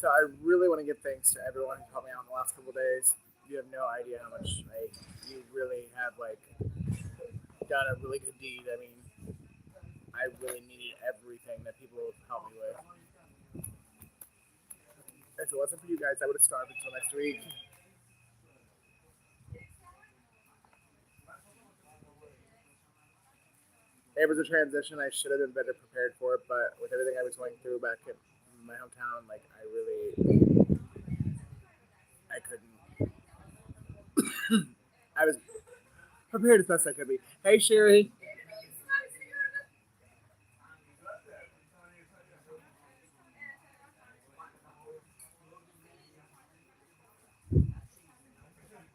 So I really want to give thanks to everyone who helped me out in the last couple of days. You have no idea how much you really have done a really good deed. I mean, I really needed everything that people have helped me with. If it wasn't for you guys, I would have starved until next week. It was a transition. I should have been better prepared for it, but with everything I was going through back in my hometown, I couldn't. I was prepared as best I could be. Hey, Sherry.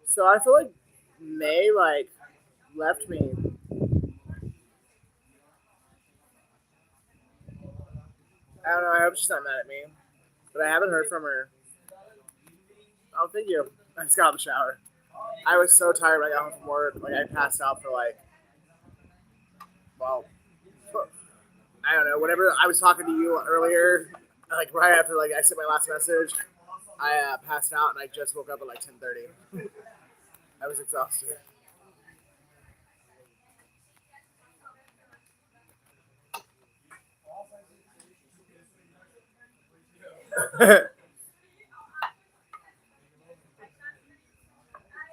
So I feel like May left me. I don't know. I hope she's not mad at me, but I haven't heard from her. Oh, thank you. I just got out of the shower. I was so tired when I got home from work. Like I passed out for well, I don't know. Whenever I was talking to you earlier, like right after I sent my last message, I passed out and I just woke up at 10:30. I was exhausted.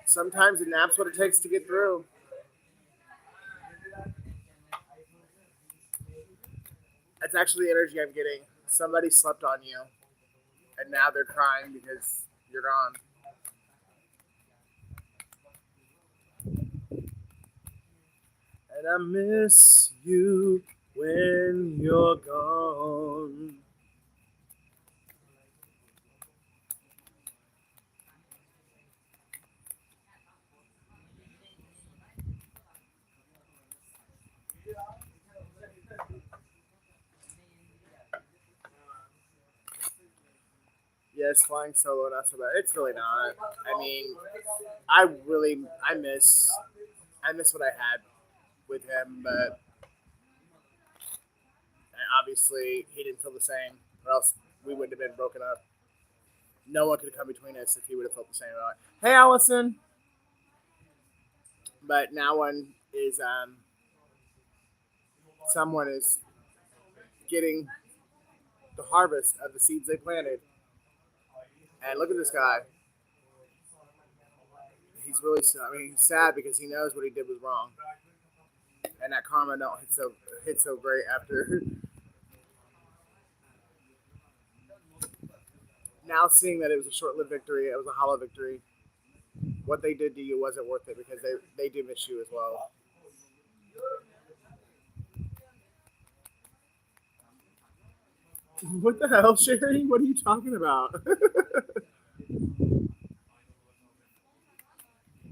Sometimes a nap's what it takes to get through. That's actually the energy I'm getting. Somebody slept on you, and now they're crying because you're gone. And I miss you when you're gone. Yes, flying solo not so bad. It's really not. I mean, I miss what I had with him, but obviously he didn't feel the same, or else we wouldn't have been broken up. No one could have come between us if he would have felt the same about it. Hey, Allison. But now one is someone is getting the harvest of the seeds they planted. And look at this guy. He's really sad. I mean, he's sad because he knows what he did was wrong, and that karma don't hit so great after. Now seeing that it was a short-lived victory, it was a hollow victory. What they did to you wasn't worth it because they do miss you as well. What the hell, Sherry? What are you talking about?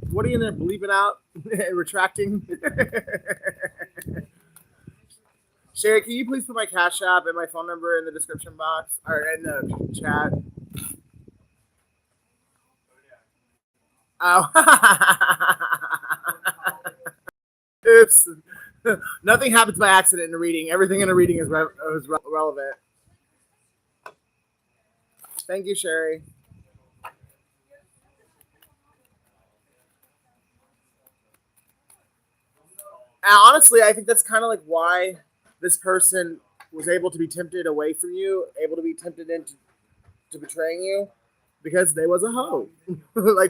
What are you in there bleeping out and retracting? Sherry, can you please put my Cash App and my phone number in the description box or in the chat? Oh. Oops. Nothing happens by accident in a reading. Everything in a reading is relevant. Thank you, Sherry. Honestly, I think that's kind of why this person was able to be tempted away from you, able to be tempted into betraying you, because they was a hoe.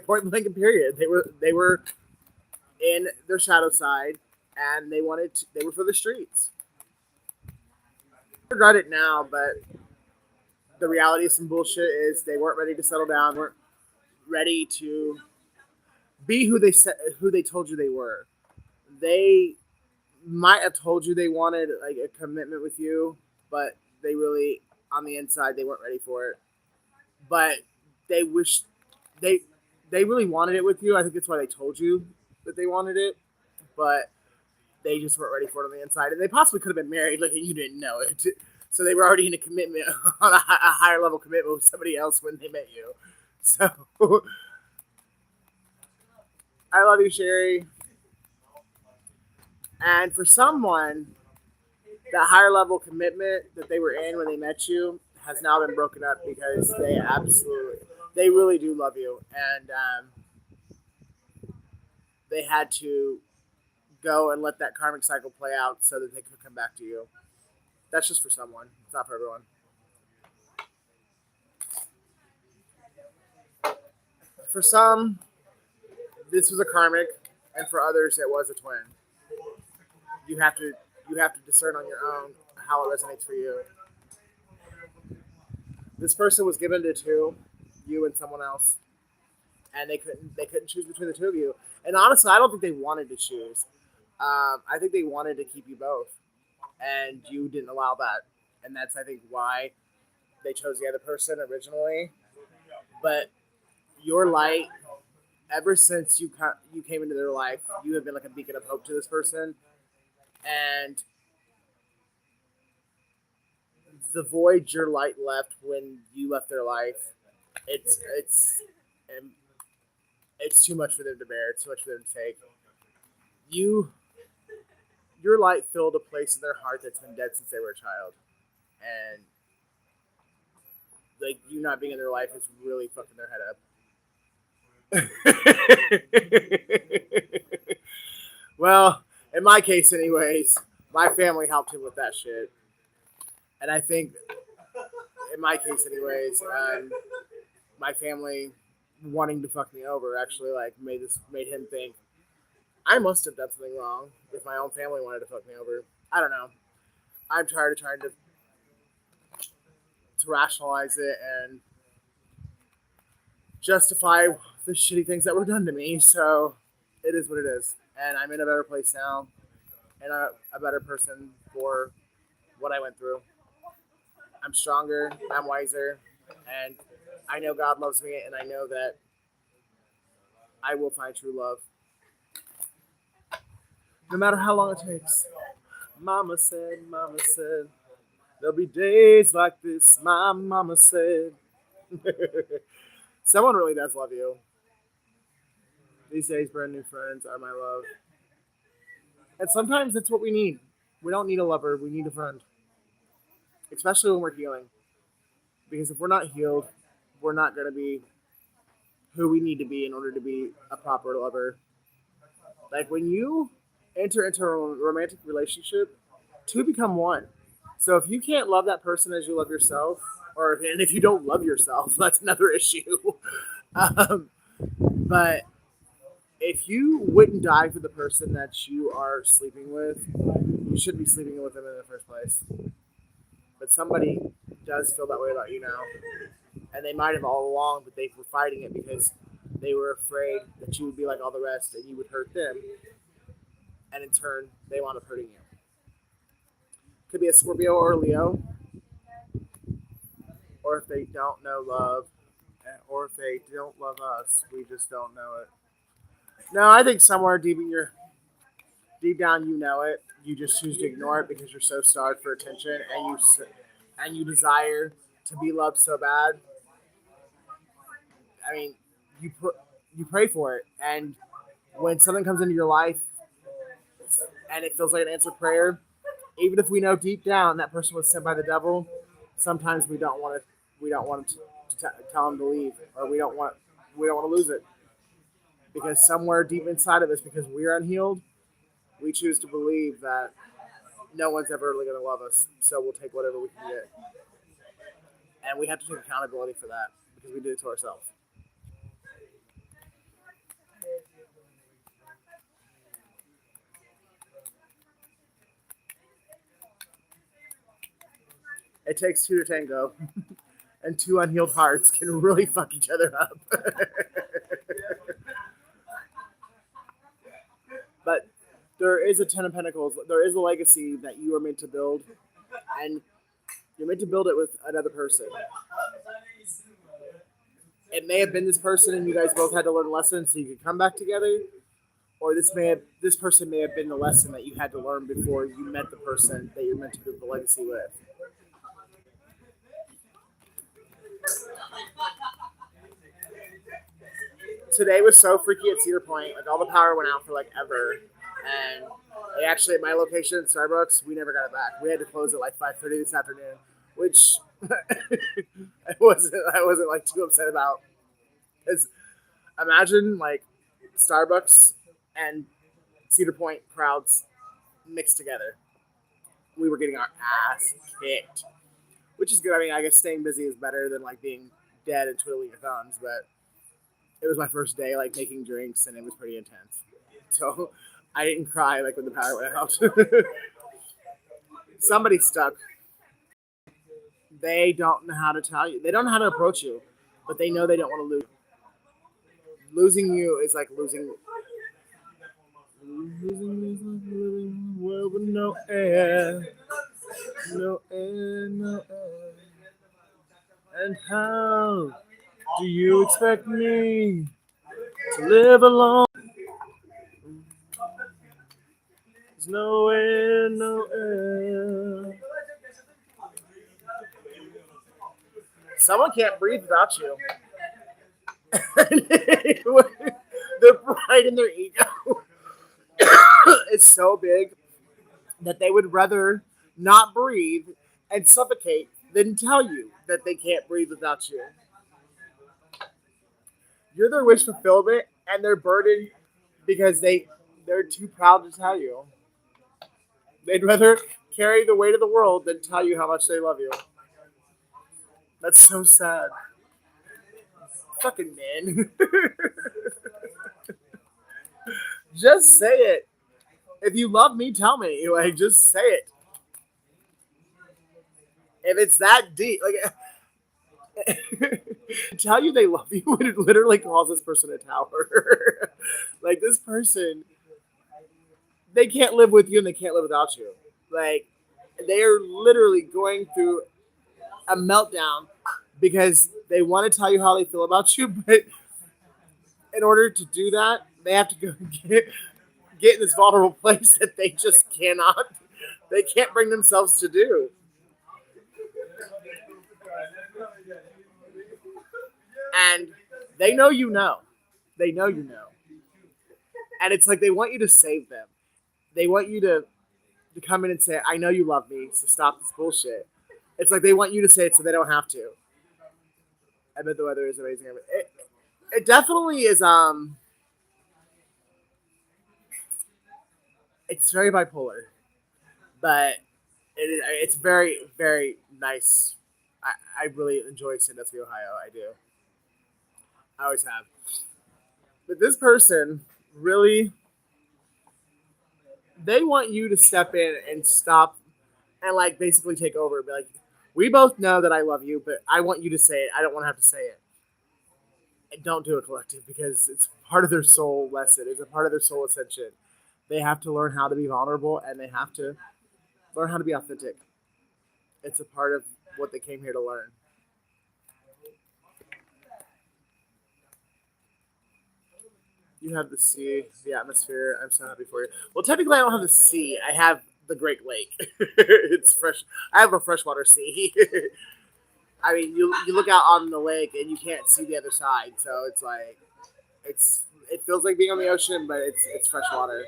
Point blank period. They were in their shadow side, and they were for the streets. I regret it now, but the reality of some bullshit is they weren't ready to settle down, weren't ready to be who they told you they were. They might have told you they wanted a commitment with you, but they really on the inside they weren't ready for it. But they wish they they really wanted it with you. I think that's why they told you that they wanted it, but they just weren't ready for it on the inside, and they possibly could have been married, and you didn't know it. So they were already in a commitment on a higher level commitment with somebody else when they met you. So I love you, Sherry. And for someone, that higher level commitment that they were in when they met you has now been broken up because they really do love you, and they had to go and let that karmic cycle play out so that they could come back to you. That's just for someone. It's not for everyone. For some, this was a karmic, and for others, it was a twin. You have to discern on your own how it resonates for you. This person was given to two, you and someone else, and they couldn't choose between the two of you. And honestly, I don't think they wanted to choose. I think they wanted to keep you both, and you didn't allow that, and that's I think why they chose the other person originally. But your light, ever since you came into their life, you have been like a beacon of hope to this person, and the void your light left when you left their life, it's too much for them to bear. It's too much for them to take. Your light filled a place in their heart that's been dead since they were a child, and like you not being in their life is really fucking their head up. Well, in my case, anyways, my family helped him with that shit, and I think, in my case, anyways, my family wanting to fuck me over actually like made him think I must have done something wrong if my own family wanted to fuck me over. I don't know. I'm tired of trying to rationalize it and justify the shitty things that were done to me. So it is what it is. And I'm in a better place now and a better person for what I went through. I'm stronger, I'm wiser, and I know God loves me, and I know that I will find true love. No matter how long it takes. Mama said, there'll be days like this, my mama said. Someone really does love you. These days, brand new friends are my love. And sometimes that's what we need. We don't need a lover, we need a friend. Especially when we're healing. Because if we're not healed, we're not going to be who we need to be in order to be a proper lover. Like when you enter into a romantic relationship, two become one. So if you can't love that person as you love yourself, and if you don't love yourself, that's another issue. But if you wouldn't die for the person that you are sleeping with, you shouldn't be sleeping with them in the first place. But somebody does feel that way about you now. And they might have all along, but they were fighting it because they were afraid that you would be like all the rest and you would hurt them. And in turn, they wound up hurting you. Could be a Scorpio or a Leo. Or if they don't know love. Or if they don't love us, we just don't know it. No, I think somewhere deep down you know it. You just choose to ignore it because you're so starved for attention and you desire to be loved so bad. I mean, you pray for it, and when something comes into your life and it feels like an answered prayer, even if we know deep down that person was sent by the devil, sometimes we don't want to tell him to leave, or we don't want to lose it, because somewhere deep inside of us, because we're unhealed, we choose to believe that no one's ever really going to love us, so we'll take whatever we can get. And we have to take accountability for that, because we did it to ourselves. It takes two to tango, and two unhealed hearts can really fuck each other up. But there is a Ten of Pentacles. There is a legacy that you are meant to build, and you're meant to build it with another person. It may have been this person, and you guys both had to learn a lesson so you could come back together, or this person may have been the lesson that you had to learn before you met the person that you're meant to build the legacy with. Today was so freaky at Cedar Point. Like, all the power went out for like ever. And actually, at my location at Starbucks, we never got it back. We had to close at like 5:30 this afternoon. which I wasn't like too upset about. Because imagine like Starbucks and Cedar Point crowds mixed together. We were getting our ass kicked, which is good. I mean, I guess staying busy is better than like being dead and twiddling your thumbs. But it was my first day like making drinks, and it was pretty intense. So I didn't cry like when the power went out. Somebody stuck. They don't know how to tell you. They don't know how to approach you, but they know they don't want to lose. Losing you is like losing. Losing is like living in a world with no air, no air, no air. And how do you expect me to live alone? There's no air, no air. Someone can't breathe without you. Their pride in their ego is so big that they would rather not breathe and suffocate than tell you that they can't breathe without you. You're their wish fulfillment, and they're burdened because they're too proud to tell you. They'd rather carry the weight of the world than tell you how much they love you. That's so sad. Fucking men. Just say it. If you love me, tell me. Like, just say it. If it's that deep, like, tell you they love you, it literally calls this person a tower. Like, this person, they can't live with you and they can't live without you. Like, they are literally going through a meltdown because they want to tell you how they feel about you, but in order to do that, they have to go get in this vulnerable place that they just cannot. They can't bring themselves to do. And they know you know. They know you know. And it's like they want you to save them. They want you to come in and say, I know you love me, so stop this bullshit. It's like they want you to say it so they don't have to. I bet the weather is amazing. It definitely is it's very bipolar. But it's very, very nice. I really enjoy Sandusky, Ohio. I do. I always have. But this person really, they want you to step in and stop and like basically take over and be like, we both know that I love you, but I want you to say it. I don't want to have to say it. And don't do a collective because it's part of their soul lesson. It's a part of their soul ascension. They have to learn how to be vulnerable and they have to learn how to be authentic. It's a part of what they came here to learn. You have the sea, the atmosphere. I'm so happy for you. Well, technically, I don't have the sea. I have the Great Lake. It's fresh. I have a freshwater sea. I mean, you look out on the lake and you can't see the other side, so it's like it feels like being on the ocean, but it's freshwater.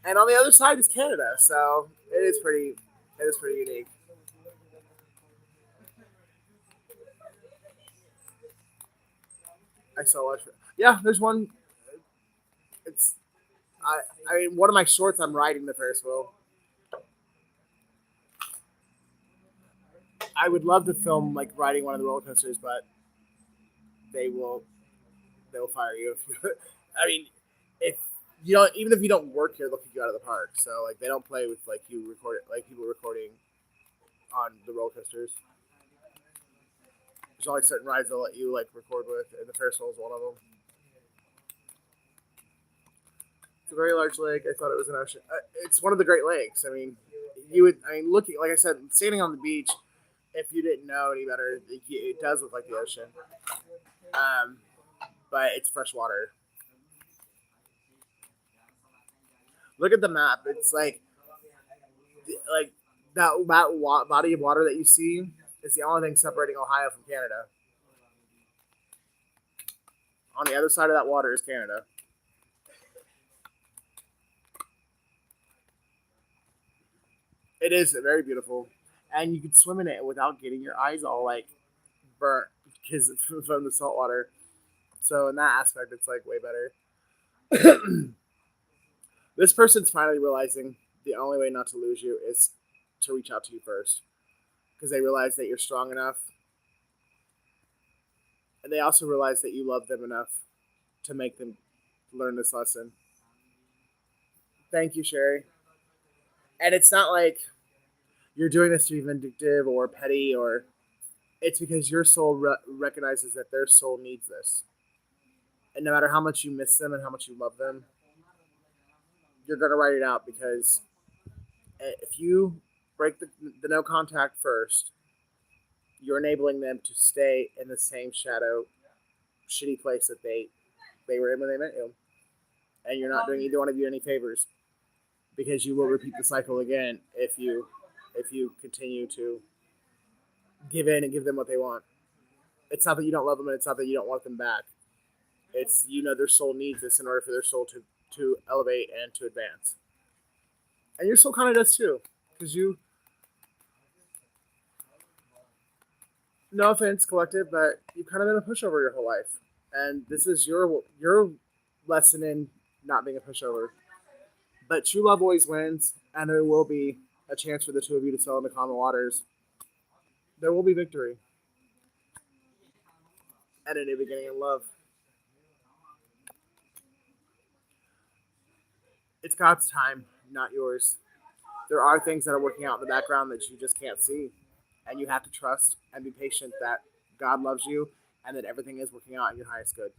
And on the other side is Canada, so it is pretty unique. I saw watch. Yeah, there's one. It's I mean, one of my shorts. I'm riding the Ferris wheel. I would love to film like riding one of the roller coasters, but they will they will fire you if you. I mean, if you don't, even if you don't work here, they'll kick you out of the park. So like they don't play with like you record it like people recording on the roller coasters. There's only certain rides they'll let you like record with, and the Ferris wheel is one of them. It's a very large lake. I thought it was an ocean. It's one of the Great Lakes. I mean, you would. I mean, looking like I said, standing on the beach. If you didn't know any better, it does look like the ocean. Um, but it's fresh water. Look at the map. It's like that body of water that you see is the only thing separating Ohio from Canada. On the other side of that water is Canada. It is very beautiful, and you can swim in it without getting your eyes all like burnt because from the salt water. So in that aspect, it's like way better. This person's finally realizing the only way not to lose you is to reach out to you first because they realize that you're strong enough, and they also realize that you love them enough to make them learn this lesson. Thank you, Sherry. And it's not like you're doing this to be vindictive or petty, or it's because your soul recognizes that their soul needs this. And no matter how much you miss them and how much you love them, you're going to write it out because if you break the no contact first, you're enabling them to stay in the same shadow, shitty place that they were in when they met you. And you're not doing either one of you any favors because you will repeat the cycle again if you continue to give in and give them what they want. It's not that you don't love them and it's not that you don't want them back. It's their soul needs this in order for their soul to elevate and to advance. And your soul kind of does too. Because no offense, collective, but you've kind of been a pushover your whole life. And this is your lesson in not being a pushover. But true love always wins, and there will be a chance for the two of you to sail into common waters. There will be victory and a new beginning in love. It's God's time, not yours. There are things that are working out in the background that you just can't see. And you have to trust and be patient that God loves you and that everything is working out in your highest good.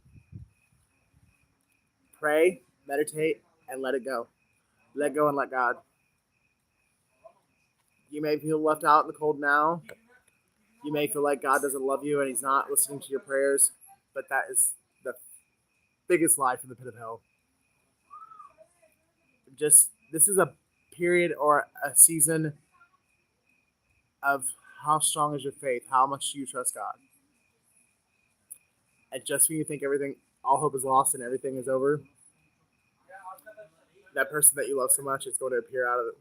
Pray, meditate, and let it go. Let go and let God. You may feel left out in the cold now. You may feel like God doesn't love you and He's not listening to your prayers, but that is the biggest lie from the pit of hell. This is a period or a season of how strong is your faith, how much do you trust God. And just when you think all hope is lost and everything is over, that person that you love so much is going to appear out of it.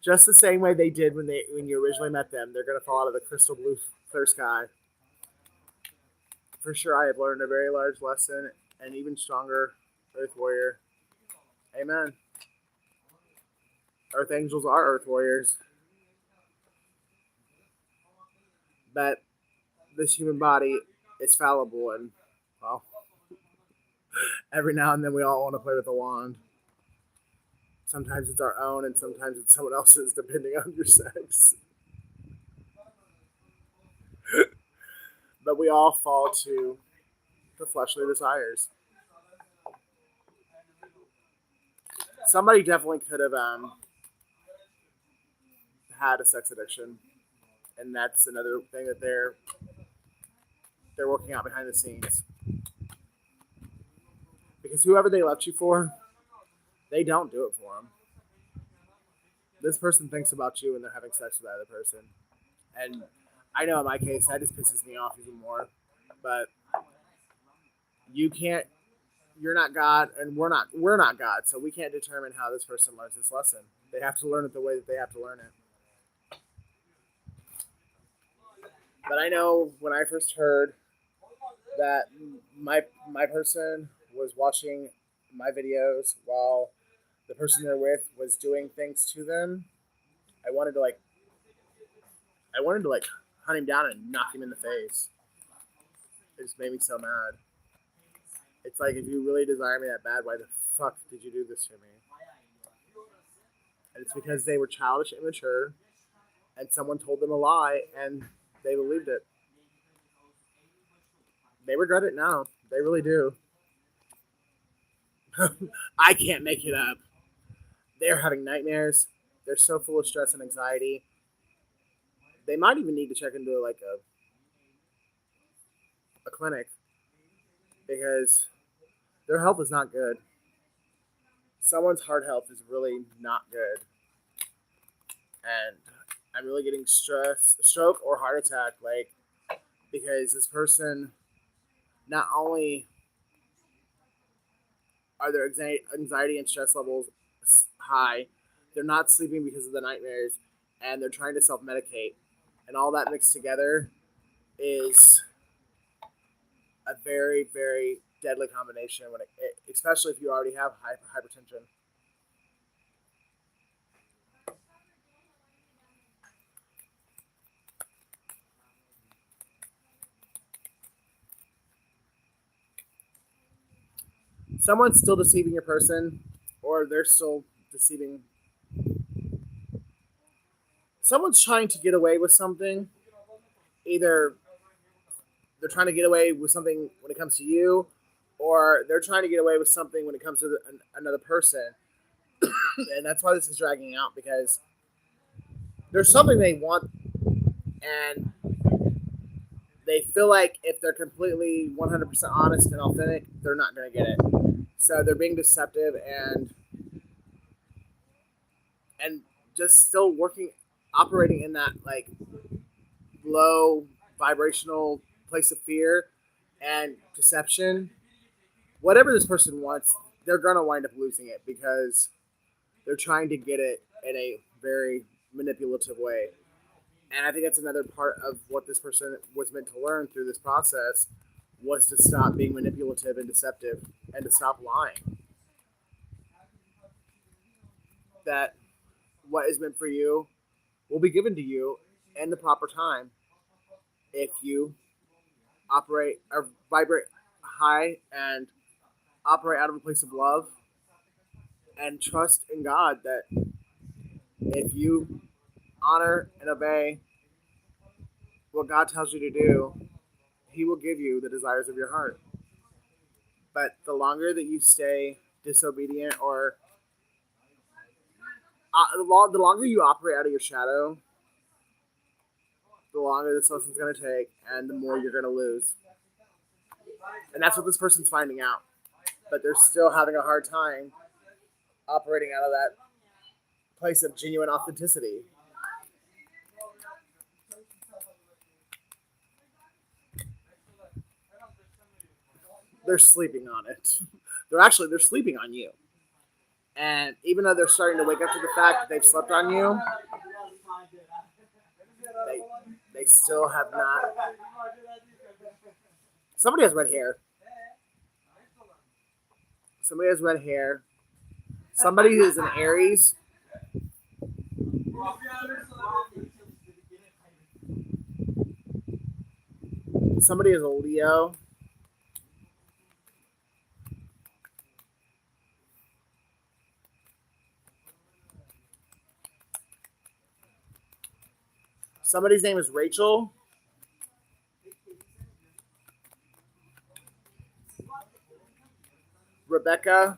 Just the same way they did when you originally met them. They're going to fall out of the crystal blue clear sky. For sure, I have learned a very large lesson, and even stronger, Earth Warrior. Amen. Earth Angels are Earth Warriors. But this human body is fallible, and, well, every now and then we all want to play with a wand. Sometimes it's our own, and sometimes it's someone else's, depending on your sex. But we all fall to the fleshly desires. Somebody definitely could have had a sex addiction, and that's another thing that they're working out behind the scenes. Because whoever they left you for, they don't do it for them. This person thinks about you when they're having sex with that other person. And I know in my case, that just pisses me off even more. But you're not God, and we're not God, so we can't determine how this person learns this lesson. They have to learn it the way that they have to learn it. But I know when I first heard that my person was watching my videos while the person they're with was doing things to them, I wanted to hunt him down and knock him in the face. It just made me so mad. It's like, if you really desire me that bad, why the fuck did you do this to me? And it's because they were childish, immature, and someone told them a lie, and they believed it. They regret it now. They really do. I can't make it up. They're having nightmares. They're so full of stress and anxiety. They might even need to check into like a clinic because their health is not good. Someone's heart health is really not good. And I'm really getting stroke or heart attack, like, because this person, not only are their anxiety and stress levels high, they're not sleeping because of the nightmares, and they're trying to self-medicate, and all that mixed together is a very, very deadly combination especially if you already have hypertension. Someone's still deceiving your person, or they're still deceiving. Someone's trying to get away with something. Either they're trying to get away with something when it comes to you, or they're trying to get away with something when it comes to another person. And that's why this is dragging out, because there's something they want, and they feel like if they're completely 100% honest and authentic, they're not going to get it. So they're being deceptive and just still operating in that like low vibrational place of fear and deception. Whatever this person wants, they're going to wind up losing it, because they're trying to get it in a very manipulative way. And I think that's another part of what this person was meant to learn through this process, was to stop being manipulative and deceptive, and to stop lying. That what is meant for you will be given to you in the proper time if you operate or vibrate high and operate out of a place of love and trust in God, that if you honor and obey what God tells you to do, He will give you the desires of your heart. But the longer that you stay disobedient, or the longer you operate out of your shadow, the longer this lesson's going to take, and the more you're going to lose. And that's what this person's finding out. But they're still having a hard time operating out of that place of genuine authenticity. They're sleeping on it. They're sleeping on you. And even though they're starting to wake up to the fact that they've slept on you, they still have not. Somebody has red hair. Somebody has red hair. Somebody who's an Aries. Somebody is a Leo. Somebody's name is Rachel. Rebecca.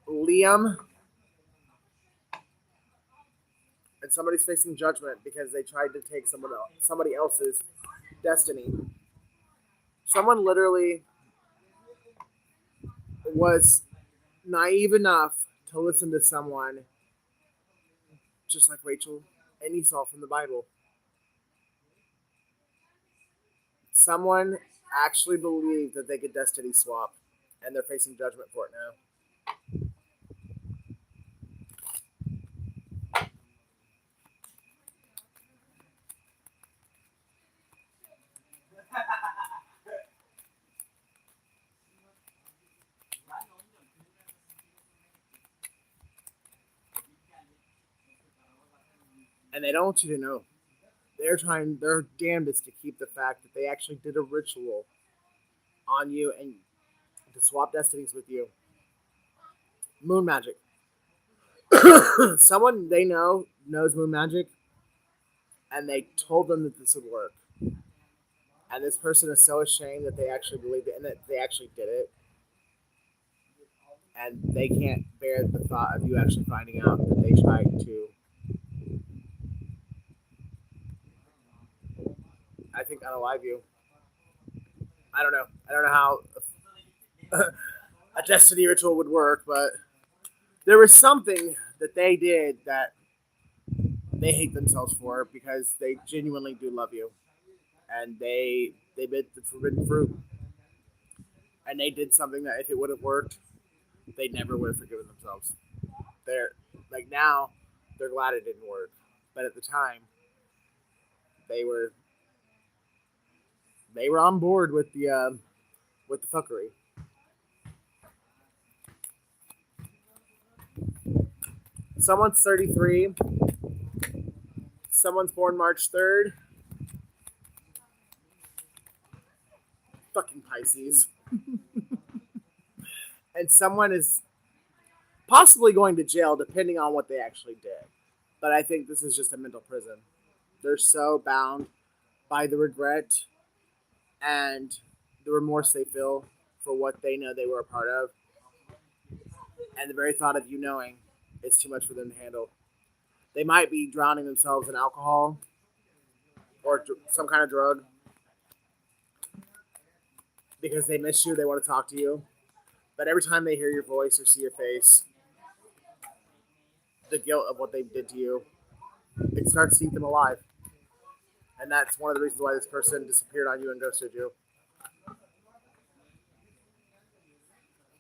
Liam. And somebody's facing judgment because they tried to take somebody else's destiny. Someone literally was naive enough to listen to someone just like Rachel and Esau from the Bible. Someone actually believed that they could destiny swap, and they're facing judgment for it now. And they don't want you to know. They're damnedest to keep the fact that they actually did a ritual on you and to swap destinies with you. Moon magic. Someone they know knows moon magic, and they told them that this would work. And this person is so ashamed that they actually believed it and that they actually did it. And they can't bear the thought of you actually finding out that they tried to. I think unalive you. I don't know. I don't know how a destiny ritual would work, but there was something that they did that they hate themselves for, because they genuinely do love you. And they bit the forbidden fruit. And they did something that if it would have worked, they never would have forgiven themselves. They're like now they're glad it didn't work. But at the time, they were on board with the fuckery. Someone's 33. Someone's born March 3rd. Fucking Pisces. And someone is possibly going to jail depending on what they actually did. But I think this is just a mental prison. They're so bound by the regret and the remorse they feel for what they know they were a part of. And the very thought of you knowing is too much for them to handle. They might be drowning themselves in alcohol or some kind of drug because they miss you, they want to talk to you. But every time they hear your voice or see your face, the guilt of what they did to you, it starts to eat them alive. And that's one of the reasons why this person disappeared on you and ghosted you.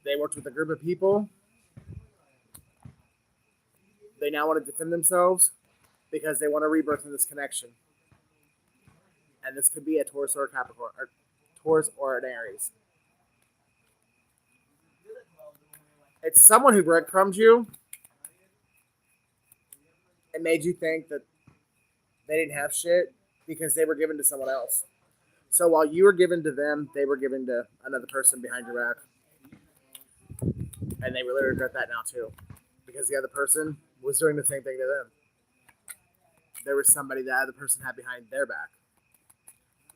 They worked with a group of people. They now want to defend themselves because they want a rebirth in this connection. And this could be a Taurus or a Capricorn, or Taurus or an Aries. It's someone who breadcrumbed you and made you think that they didn't have shit because they were given to someone else. So while you were given to them, they were given to another person behind your back. And they really regret that now too. Because the other person was doing the same thing to them. There was somebody that other person had behind their back.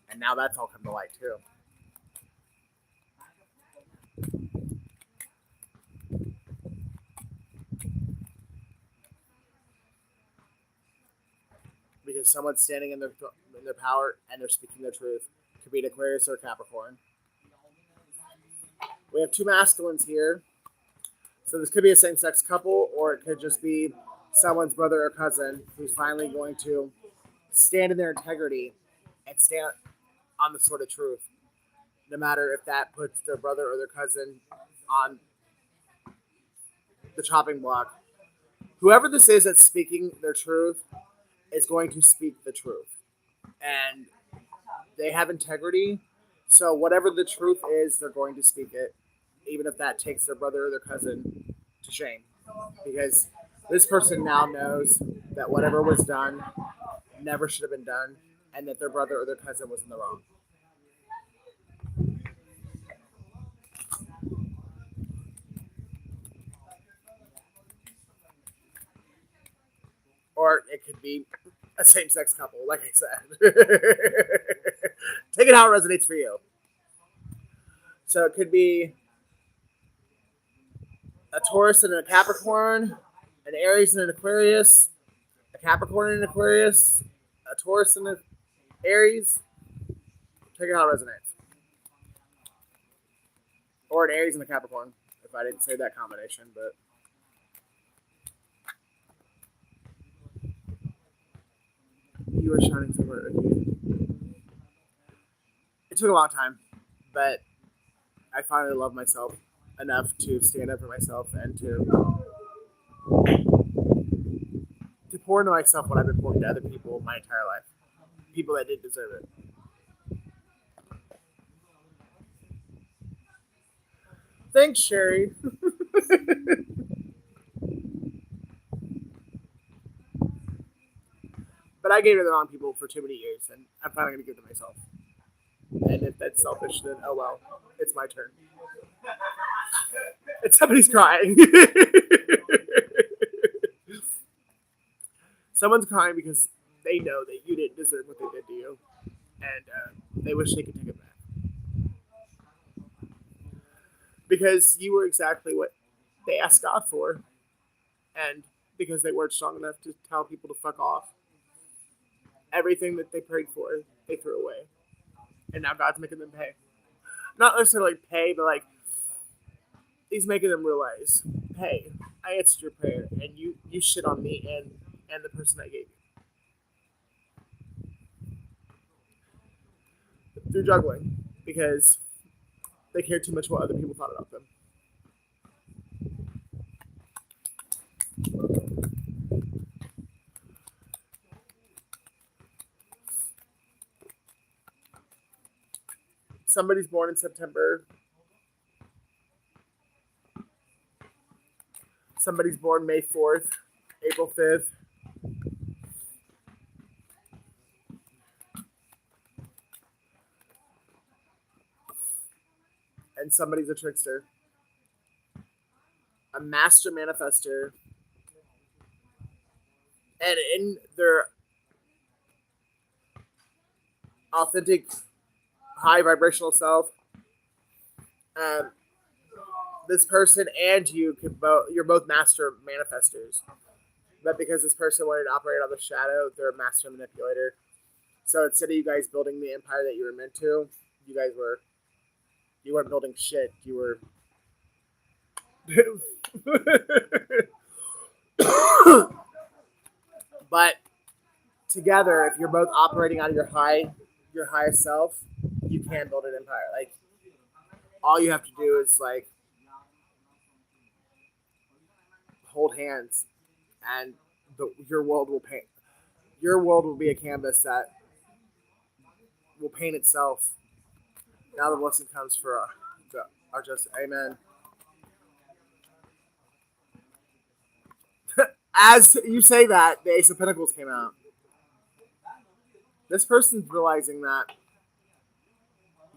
And now that's all come to light too. Because someone's standing in their power and they're speaking their truth. Could be an Aquarius or a Capricorn. We have two masculines here. So this could be a same-sex couple, or it could just be someone's brother or cousin who's finally going to stand in their integrity and stand on the sort of truth. No matter if that puts their brother or their cousin on the chopping block. Whoever this is that's speaking their truth is going to speak the truth. And they have integrity, so whatever the truth is, they're going to speak it, even if that takes their brother or their cousin to shame. Because this person now knows that whatever was done never should have been done, and that their brother or their cousin was in the wrong. Or it could be a same-sex couple, like I said. Take it how it resonates for you. So it could be a Taurus and a Capricorn, an Aries and an Aquarius, a Capricorn and an Aquarius, a Taurus and an Aries. Take it how it resonates. Or an Aries and a Capricorn, if I didn't say that combination, but... You were shining somewhere. It took a long time, but I finally love myself enough to stand up for myself and to pour into myself what I've been pouring to other people my entire life. People that didn't deserve it. Thanks, Sherry. But I gave it to the wrong people for too many years, and I'm finally going to give it to myself. And if that's selfish, then oh well, it's my turn. And somebody's crying. Someone's crying because they know that you didn't deserve what they did to you, and they wish they could take it back. Because you were exactly what they asked God for, and because they weren't strong enough to tell people to fuck off. Everything that they prayed for, they threw away. And now God's making them pay. Not necessarily like pay, but like, He's making them realize, hey, I answered your prayer, and you shit on me and the person I gave you. Through juggling, because they cared too much what other people thought about them. Somebody's born in September. Somebody's born May 4th, April 5th. And somebody's a trickster. A master manifester. And in their authentic, high vibrational self, this person and you you're both master manifestors. But because this person wanted to operate on the shadow, they're a master manipulator. So instead of you guys building the empire that you were meant to, you weren't building shit. You were but together, if you're both operating out of your highest self, you can build an empire. Like, all you have to do is like hold hands, and your world will paint. Your world will be a canvas that will paint itself. Now the blessing comes for our justice. Amen. As you say that, the Ace of Pentacles came out. This person's realizing that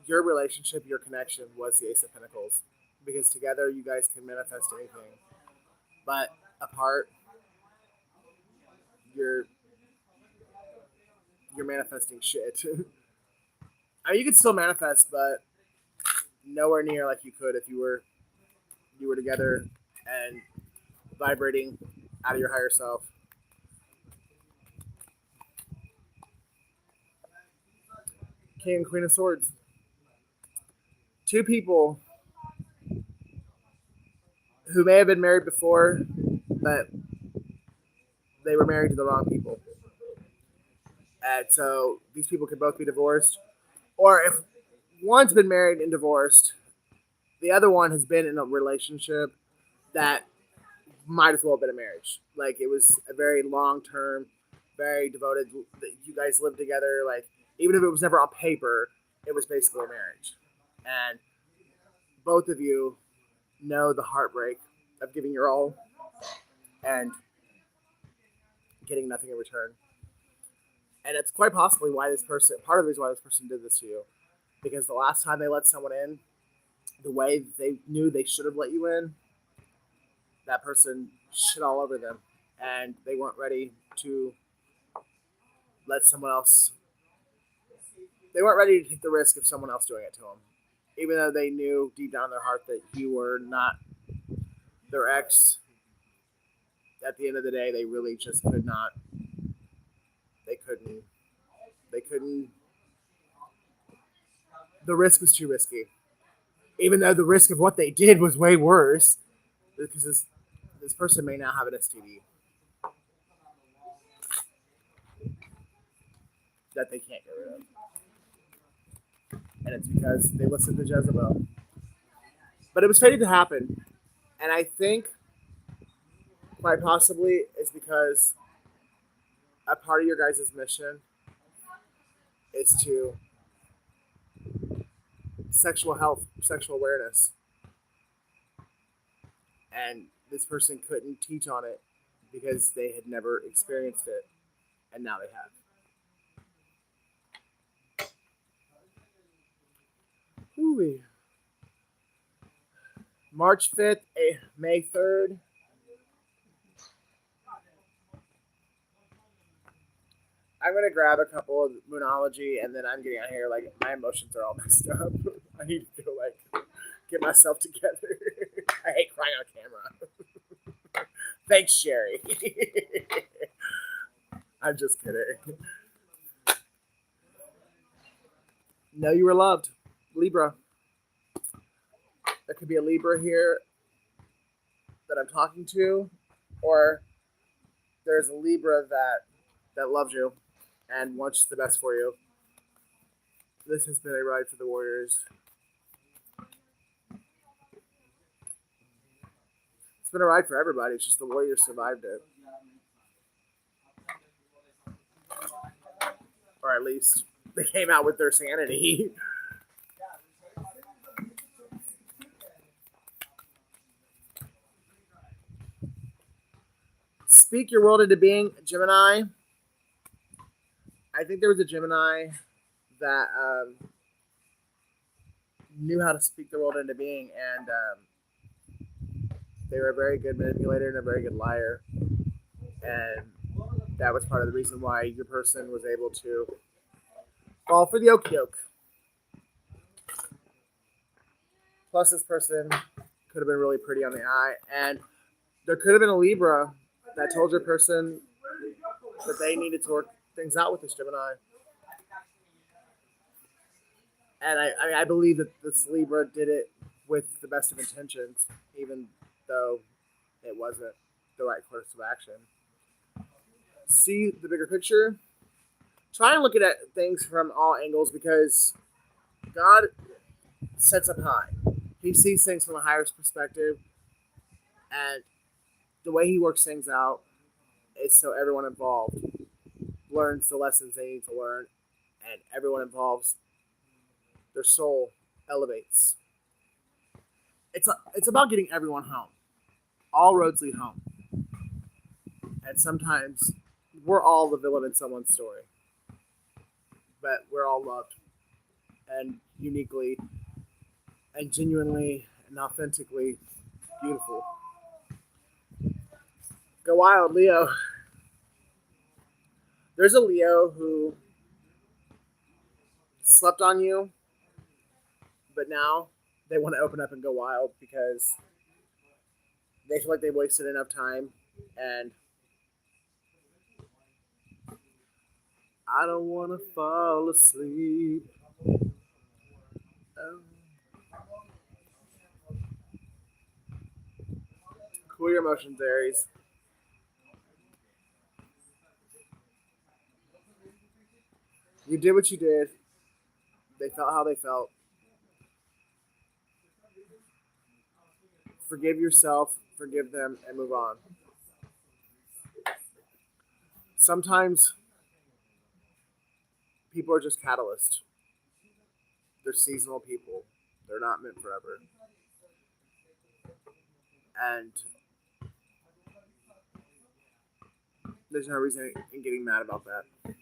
your relationship, your connection was the Ace of Pentacles. Because together you guys can manifest anything. But apart, you're manifesting shit. I mean, you could still manifest, but nowhere near like you could if you were together and vibrating out of your higher self. King and Queen of Swords. Two people who may have been married before, but they were married to the wrong people. And so these people could both be divorced. Or if one's been married and divorced, the other one has been in a relationship that might as well have been a marriage. Like, it was a very long-term, very devoted, you guys lived together. Like, even if it was never on paper, it was basically a marriage. And both of you know the heartbreak of giving your all and getting nothing in return. And it's quite possibly part of the reason why this person did this to you. Because the last time they let someone in, the way they knew they should have let you in, that person shit all over them. And they weren't ready to let someone else, they weren't ready to take the risk of someone else doing it to them. Even though they knew deep down in their heart that you were not their ex, at the end of the day, they really just could not. They couldn't. The risk was too risky. Even though the risk of what they did was way worse. Because this person may now have an STD that they can't get rid of. And it's because they listened to Jezebel. But it was fated to happen. And I think, quite possibly, is because a part of your guys' mission is to sexual health, sexual awareness. And this person couldn't teach on it because they had never experienced it. And now they have. Ooh. March 5th, May 3rd. I'm going to grab a couple of Moonology, and then I'm getting out of here. Like, my emotions are all messed up. I need to go, like, get myself together. I hate crying on camera. Thanks, Sherry. I'm just kidding. Know you were loved. Libra. There could be a Libra here that I'm talking to, or there's a Libra that loves you and wants the best for you. This has been a ride for the Warriors. It's been a ride for everybody. It's just the Warriors survived it. Or at least they came out with their sanity. Speak your world into being, Gemini. I think there was a Gemini that knew how to speak the world into being, and they were a very good manipulator and a very good liar. And that was part of the reason why your person was able to fall for the okie doke. Plus, this person could have been really pretty on the eye, and there could have been a Libra that told your person that they needed to work things out with this Gemini. And I believe that this Libra did it with the best of intentions, even though it wasn't the right course of action. See the bigger picture. Try and look at things from all angles, because God sets up high. He sees things from a higher perspective, and the way he works things out is so everyone involved learns the lessons they need to learn, and everyone involved, their soul elevates. It's about getting everyone home. All roads lead home. And sometimes we're all the villain in someone's story. But we're all loved. And uniquely and genuinely and authentically beautiful. Go wild, Leo. There's a Leo who slept on you, but now they want to open up and go wild because they feel like they've wasted enough time, and I don't want to fall asleep. Cool your emotions, Aries. You did what you did. They felt how they felt. Forgive yourself, forgive them, and move on. Sometimes people are just catalysts. They're seasonal people. They're not meant forever. And there's no reason in getting mad about that.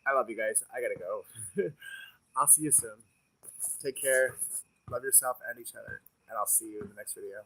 I love you guys. I gotta go. I'll see you soon. Take care. Love yourself and each other. And I'll see you in the next video.